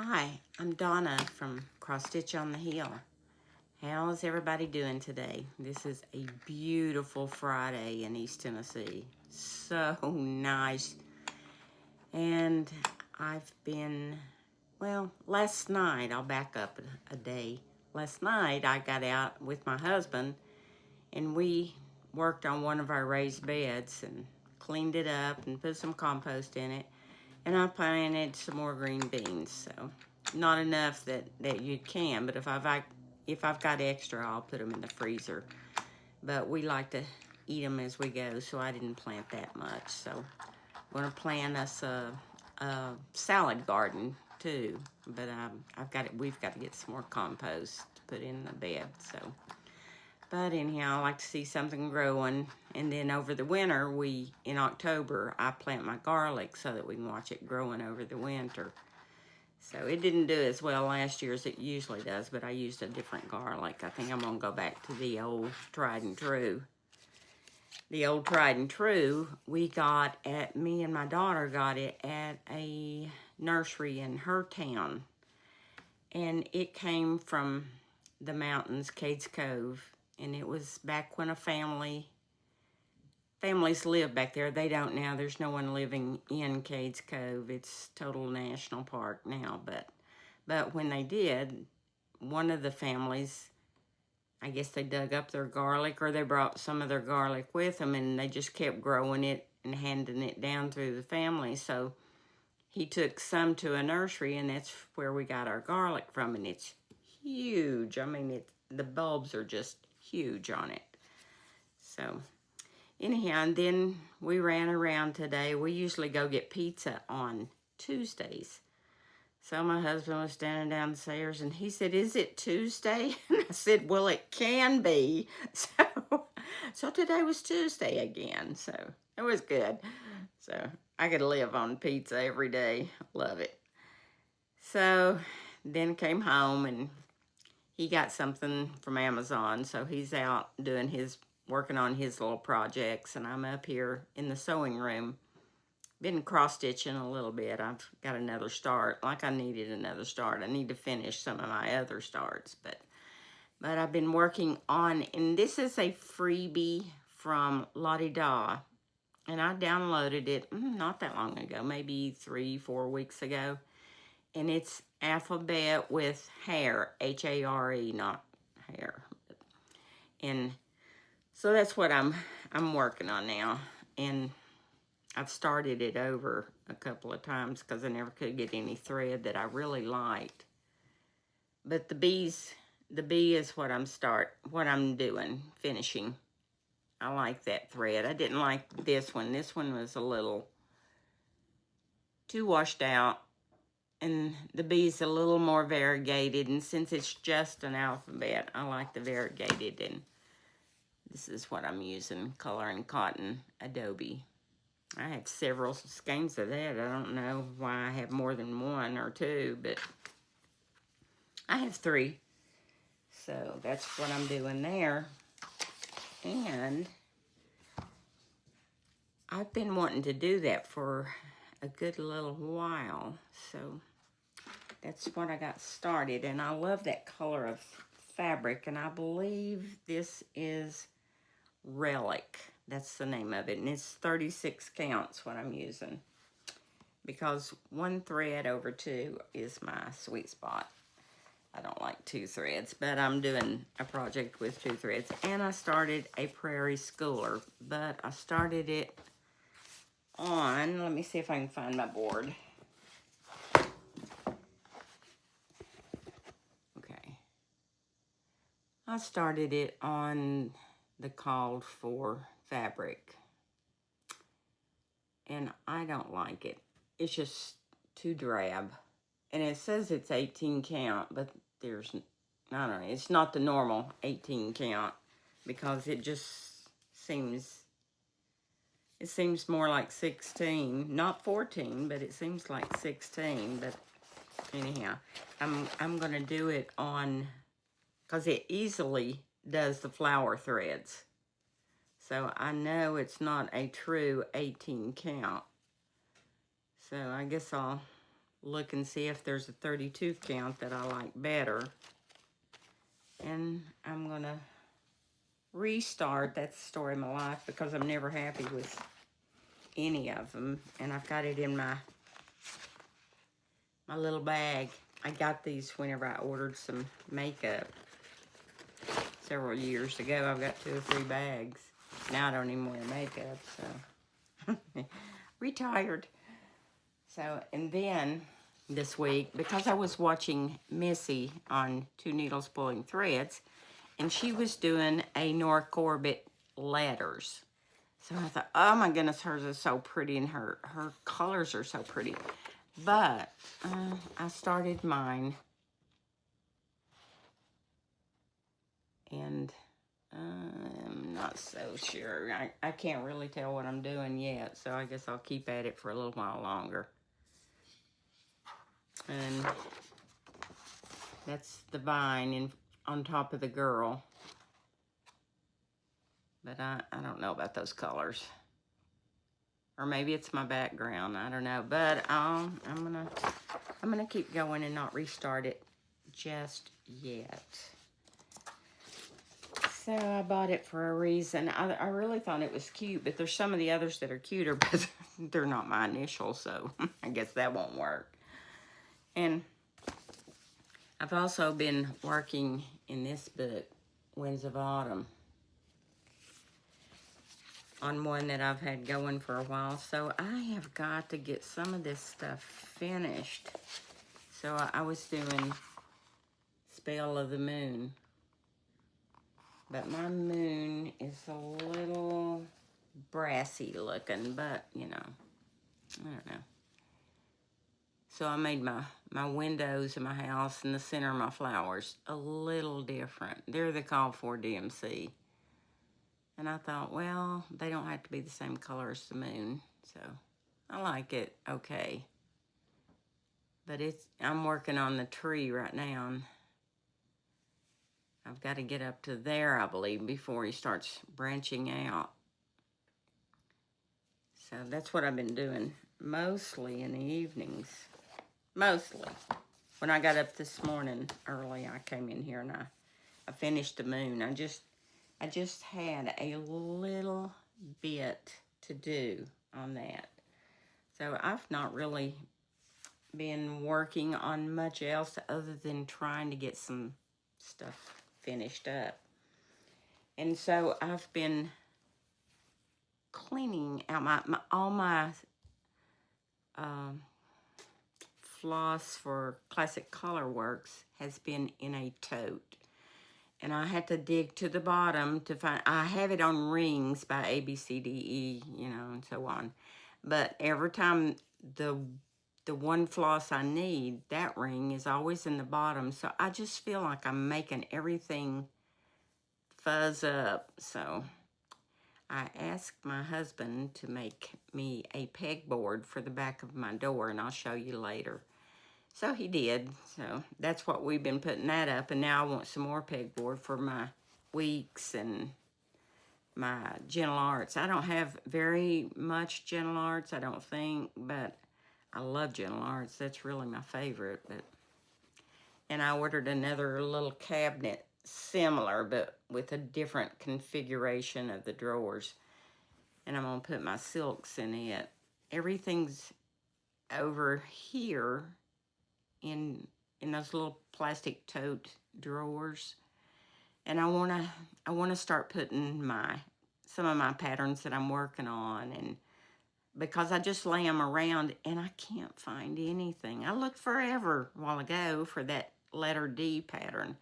Hi, I'm Donna from CROSSSTitch on the Hill. How's everybody doing today? This is a beautiful Friday in East Tennessee. So nice. And I've been, well, last night, I'll back up a day. Last night I got out with my husband and we worked on one of our raised beds and cleaned it up and put some compost in it. And I planted some more green beans, so not enough that you can, but if I've got extra, I'll put them in the freezer. But we like to eat them as we go, so I didn't plant that much. So I'm gonna plant us a salad garden too, but we've got to get some more compost to put in the bed. So, but anyhow, I like to see something growing. And then over the winter, in October, I plant my garlic so that we can watch it growing over the winter. So it didn't do as well last year as it usually does, but I used a different garlic. I think I'm gonna go back to the old tried and true. The old tried and true, me and my daughter got it at a nursery in her town. And it came from the mountains, Cades Cove. And it was back when families lived back there. They don't now. There's no one living in Cades Cove. It's total national park now. But when they did, one of the families, I guess they dug up their garlic or they brought some of their garlic with them and they just kept growing it and handing it down through the family. So he took some to a nursery and that's where we got our garlic from. And it's huge. I mean, the bulbs are just huge on it. So anyhow, and then we ran around today. We usually go get pizza on Tuesdays. So my husband was standing downstairs and he said, "Is it Tuesday?" And I said, "Well, it can be." So today was Tuesday again. So it was good. So I could live on pizza every day. Love it. So then came home and he got something from Amazon. So he's out working on his little projects, and I'm up here in the sewing room. Been cross-stitching a little bit. I've got another start. Like I needed another start. I need to finish some of my other starts, but I've been working on, and this is a freebie from Lottie Da, and I downloaded it not that long ago, maybe 3-4 weeks ago, and it's alphabet with Hare, H-A-R-E, not hair, and so that's what I'm working on now, and I've started it over a couple of times because I never could get any thread that I really liked. But the bee is what I'm doing, finishing. I like that thread. I didn't like this one. This one was a little too washed out, and the bee's a little more variegated, and since it's just an alphabet, I like the variegated, and this is what I'm using, Color and Cotton Adobe. I have several skeins of that. I don't know why I have more than one or two, but I have 3. So that's what I'm doing there. And I've been wanting to do that for a good little while. So that's what I got started. And I love that color of fabric. And I believe this is Relic. That's the name of it. And it's 36 counts what I'm using. Because 1 thread over 2 is my sweet spot. I don't like 2 threads, but I'm doing a project with 2 threads. And I started a Prairie schooler, but I started it on, let me see if I can find my board. Okay. I started it on the called for fabric. And I don't like it. It's just too drab. And it says it's 18 count, but there's, I don't know, it's not the normal 18 count because it just seems, more like 16, not 14, but it seems like 16. But anyhow, I'm gonna do it on, because it easily does the flower threads. So I know it's not a true 18 count. So I guess I'll look and see if there's a 32 count that I like better. And I'm going to restart. That's the story of my life because I'm never happy with any of them. And I've got it in my little bag. I got these whenever I ordered some makeup several years ago. I've got 2 or 3 bags. Now I don't even wear makeup, so retired. So, and then this week, because I was watching Missy on 2 Needles Pulling Threads, and she was doing a Nora Corbett letters. So I thought, oh my goodness, hers is so pretty, and her colors are so pretty. But I started mine, and I'm not so sure. I can't really tell what I'm doing yet, so I guess I'll keep at it for a little while longer. And that's the vine on top of the girl. But I don't know about those colors. Or maybe it's my background. I don't know. But I'm gonna keep going and not restart it just yet. So I bought it for a reason. I really thought it was cute, but there's some of the others that are cuter, but they're not my initials, so I guess that won't work. And I've also been working in this book, Winds of Autumn, on one that I've had going for a while. So I have got to get some of this stuff finished. So I was doing Spell of the Moon. But my moon is a little brassy looking, but, you know, I don't know. So I made my windows in my house and the center of my flowers a little different. They're the call for DMC. And I thought, well, they don't have to be the same color as the moon. So I like it okay. But I'm working on the tree right now. And I've got to get up to there, I believe, before he starts branching out. So that's what I've been doing mostly in the evenings. Mostly. When I got up this morning early, I came in here and I finished the moon. I just had a little bit to do on that. So I've not really been working on much else other than trying to get some stuff finished up. And so I've been cleaning out all my floss for Classic Color Works has been in a tote. And I had to dig to the bottom to find, I have it on rings by A, B, C, D, E, you know, and so on. But every time the one floss I need, that ring is always in the bottom. So I just feel like I'm making everything fuzz up. So I asked my husband to make me a pegboard for the back of my door, and I'll show you later. So he did. So that's what we've been putting that up. And now I want some more pegboard for my weeks and my gentle arts. I don't have very much gentle arts, I don't think, but I love gentle arts. That's really my favorite. And I ordered another little cabinet similar, but with a different configuration of the drawers. And I'm going to put my silks in it. Everything's over here in those little plastic tote drawers. And I want to start putting some of my patterns that I'm working on, and because I just lay them around and I can't find anything. I looked forever a while ago for that letter D pattern.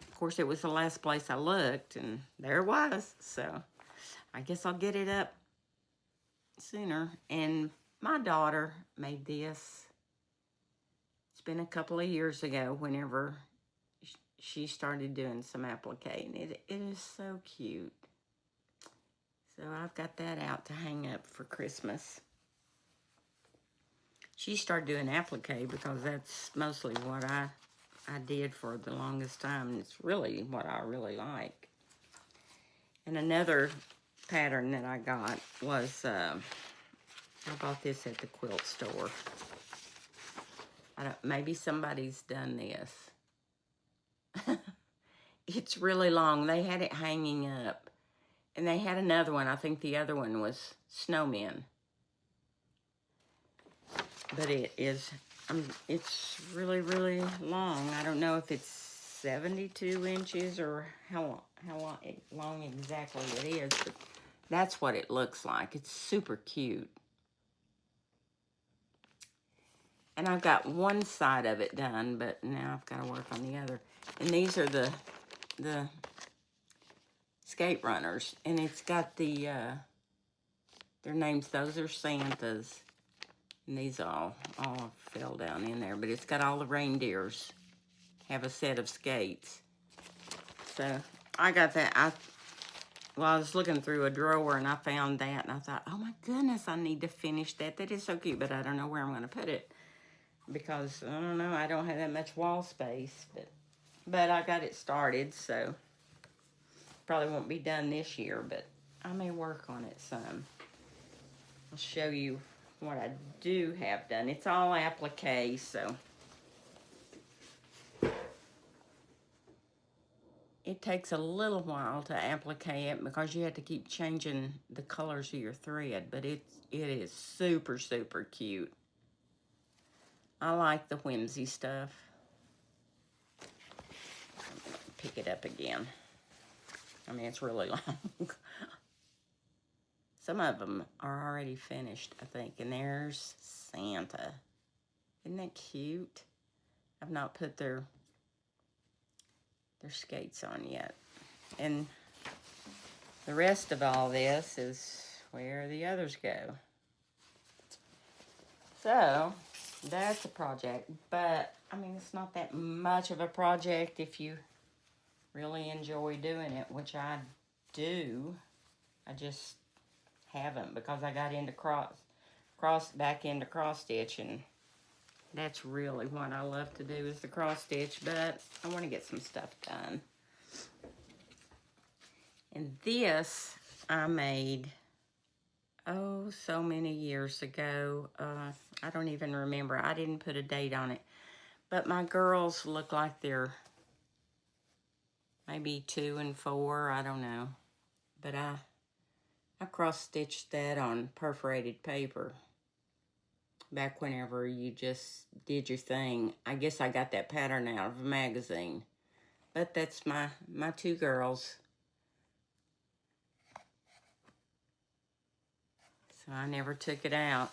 Of course, it was the last place I looked, and there it was. So I guess I'll get it up sooner. And my daughter made this. It's been a couple of years ago whenever she started doing some applique. It is so cute. So I've got that out to hang up for Christmas. She started doing applique because that's mostly what I did for the longest time. And it's really what I really like. And another pattern that I got was, I bought this at the quilt store. Maybe somebody's done this. It's really long. They had it hanging up. And they had another one. I think the other one was snowmen. But it's really, really long. I don't know if it's 72 inches or how long exactly it is, but that's what it looks like. It's super cute. And I've got one side of it done, but now I've got to work on the other. And these are the skate runners, and it's got the their names. Those are Santas, and these all fell down in there. But it's got all the reindeers have a set of skates. So I got that. I was looking through a drawer and I found that, and I thought, oh my goodness, I need to finish that. That is so cute, but I don't know where I'm going to put it because I don't know. I don't have that much wall space, but I got it started, so probably won't be done this year, but I may work on it some. I'll show you what I do have done. It's all applique, so it takes a little while to applique it because you have to keep changing the colors of your thread, but it is super, super cute. I like the whimsy stuff. I'm gonna pick it up again. I mean, it's really long. Some of them are already finished, I think. And there's Santa. Isn't that cute? I've not put their skates on yet. And the rest of all this is where the others go. So, that's a project. But, I mean, it's not that much of a project if you really enjoy doing it, which I do. I just haven't because I got into back into cross stitch, and that's really what I love to do is the cross stitch, but I want to get some stuff done. And this I made so many years ago. I don't even remember. I didn't put a date on it, but my girls look like they're maybe 2 and 4, I don't know, but I cross-stitched that on perforated paper back whenever you just did your thing. I guess I got that pattern out of a magazine, but that's my 2 girls. So I never took it out.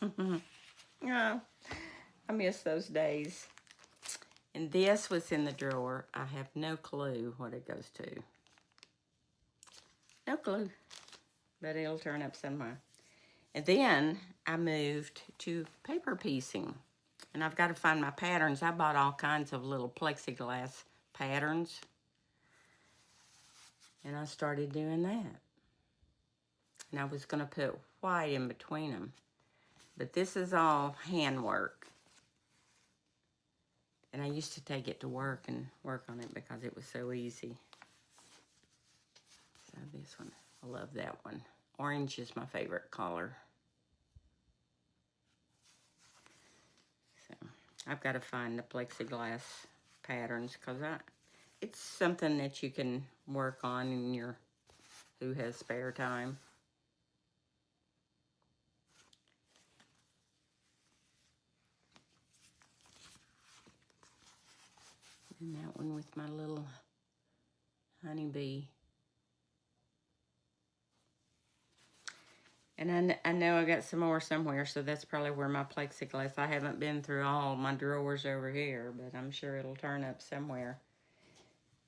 Oh, I miss those days. And this was in the drawer. I have no clue what it goes to. No clue. But it'll turn up somewhere. And then I moved to paper piecing. And I've got to find my patterns. I bought all kinds of little plexiglass patterns. And I started doing that. And I was going to put white in between them. But this is all handwork. And I used to take it to work and work on it because it was so easy. So this one, I love that one. Orange is my favorite color. So I've got to find the plexiglass patterns because it's something that you can work on in your, who has spare time. And that one with my little honeybee. And I know I got some more somewhere, so that's probably where my plexiglass, I haven't been through all my drawers over here, but I'm sure it'll turn up somewhere.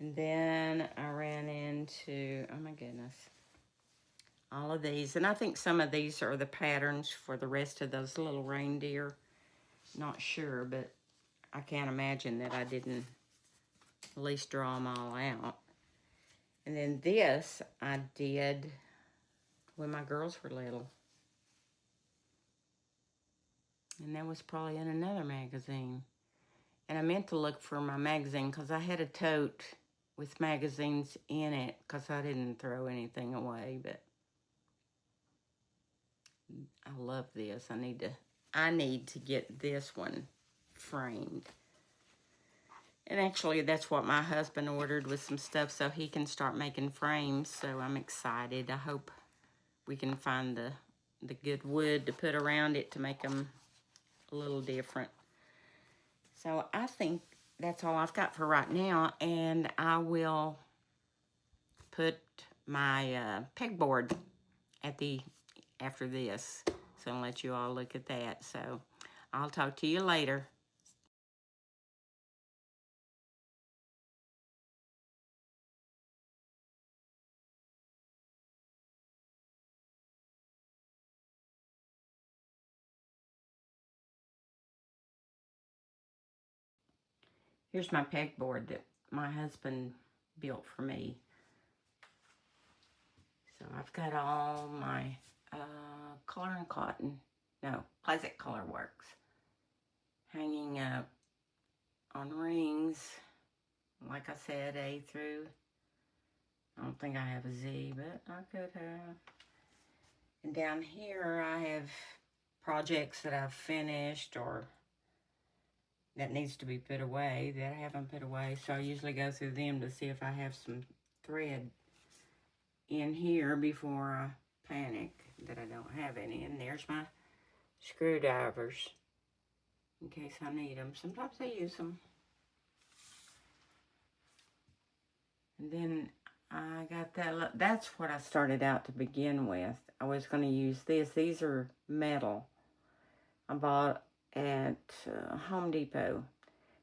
And then I ran into, oh my goodness, all of these. And I think some of these are the patterns for the rest of those little reindeer. Not sure, but I can't imagine that I didn't at least draw them all out. And then this I did when my girls were little. And that was probably in another magazine. And I meant to look for my magazine because I had a tote with magazines in it because I didn't throw anything away. But I love this. I I need to get this one framed. And actually, that's what my husband ordered with some stuff so he can start making frames. So I'm excited. I hope we can find the good wood to put around it to make them a little different. So I think that's all I've got for right now. And I will put my pegboard after this. So I'll let you all look at that. So I'll talk to you later. Here's my pegboard that my husband built for me. So I've got all my color and cotton, no, Classic Color Works, hanging up on rings. Like I said, A through, I don't think I have a Z, but I could have. And down here I have projects that I've finished or that needs to be put away that I haven't put away. So I usually go through them to see if I have some thread in here before I panic that I don't have any. And there's my screwdrivers in case I need them. Sometimes I use them. And then I got that. That's what I started out to begin with. I was going to use this. These are metal. I bought at Home Depot.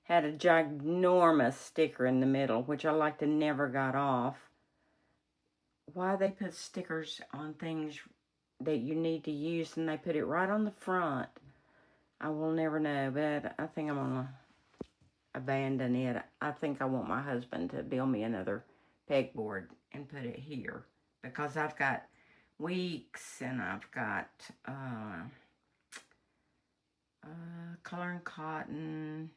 Had a ginormous sticker in the middle, which I like to never got off. Why they put stickers on things that you need to use and they put it right on the front, I will never know. But I think I'm going to abandon it. I think I want my husband to build me another pegboard and put it here, because I've got Weeks and I've got Color and Cotton,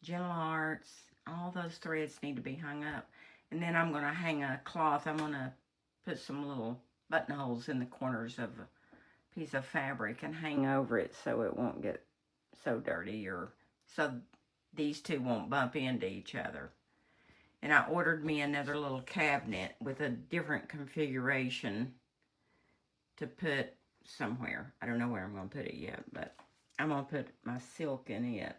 Gentle Arts. All those threads need to be hung up. And then I'm going to hang a cloth. I'm going to put some little buttonholes in the corners of a piece of fabric and hang over it so it won't get so dirty, or so these two won't bump into each other. And I ordered me another little cabinet with a different configuration to put somewhere. I don't know where I'm going to put it yet, but I'm going to put my silk in it,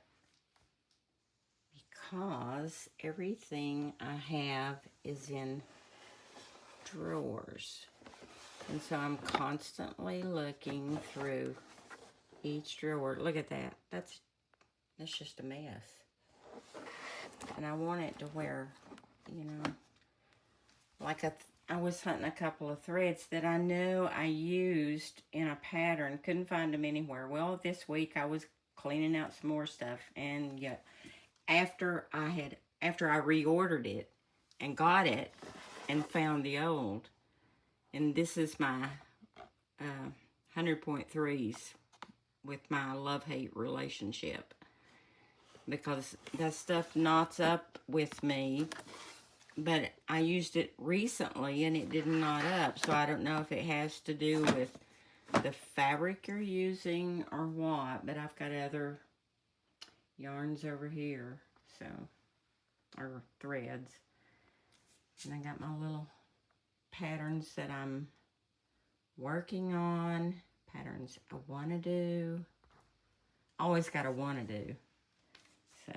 because everything I have is in drawers. And so I'm constantly looking through each drawer. Look at that. That's just a mess. And I want it to where, you know, like I was hunting a couple of threads that I know I used in a pattern. Couldn't find them anywhere. Well, this week I was cleaning out some more stuff, and yeah, after I reordered it and got it and found the old, and this is my 100.3s with my love-hate relationship, because that stuff knots up with me. But I used it recently and it did knot up, so I don't know if it has to do with the fabric you're using or what. But I've got other yarns over here, so, or threads. And I got my little patterns that I'm working on, patterns I want to do. Always got to want to do. So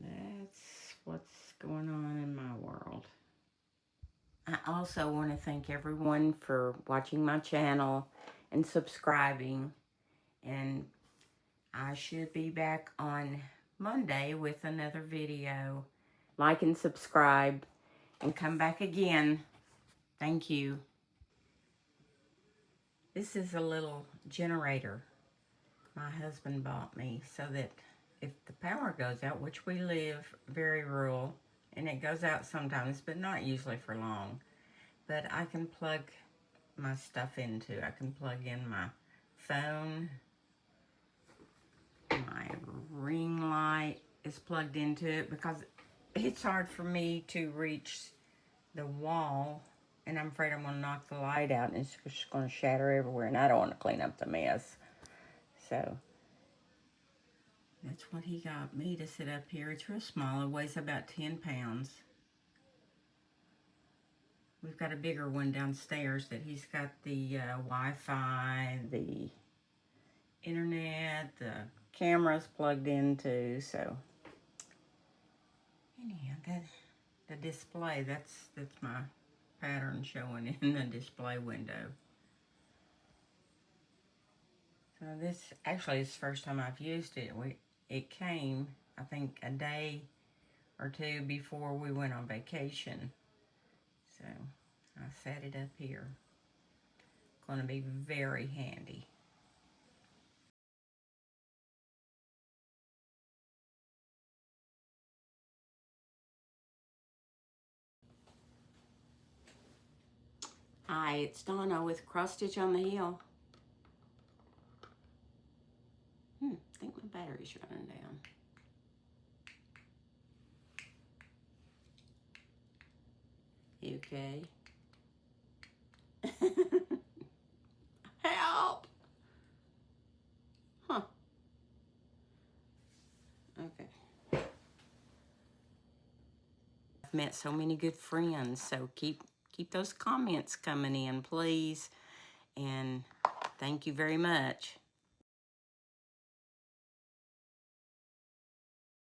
that's what's going on in my world. I also want to thank everyone for watching my channel and subscribing. And I should be back on Monday with another video. Like and subscribe and come back again. Thank you. This is a little generator my husband bought me so that if the power goes out, which we live very rural, and it goes out sometimes, but not usually for long, but I can plug my stuff into. I can plug in my phone. My ring light is plugged into it, because it's hard for me to reach the wall, and I'm afraid I'm going to knock the light out and it's just going to shatter everywhere, and I don't want to clean up the mess. So that's what he got me to sit up here. It's real small. It weighs about 10 pounds. We've got a bigger one downstairs that he's got the Wi-Fi, the internet, the cameras plugged into. So anyhow, the display, that's my pattern showing in the display window. So this actually is the first time I've used it. It came, I think, a day or two before we went on vacation. So I set it up here. Going to be very handy. Hi, it's Donna with Cross Stitch on the Hill. I think my battery's running down. You okay? Help! Huh. Okay. I've met so many good friends, so keep those comments coming in, please. And thank you very much.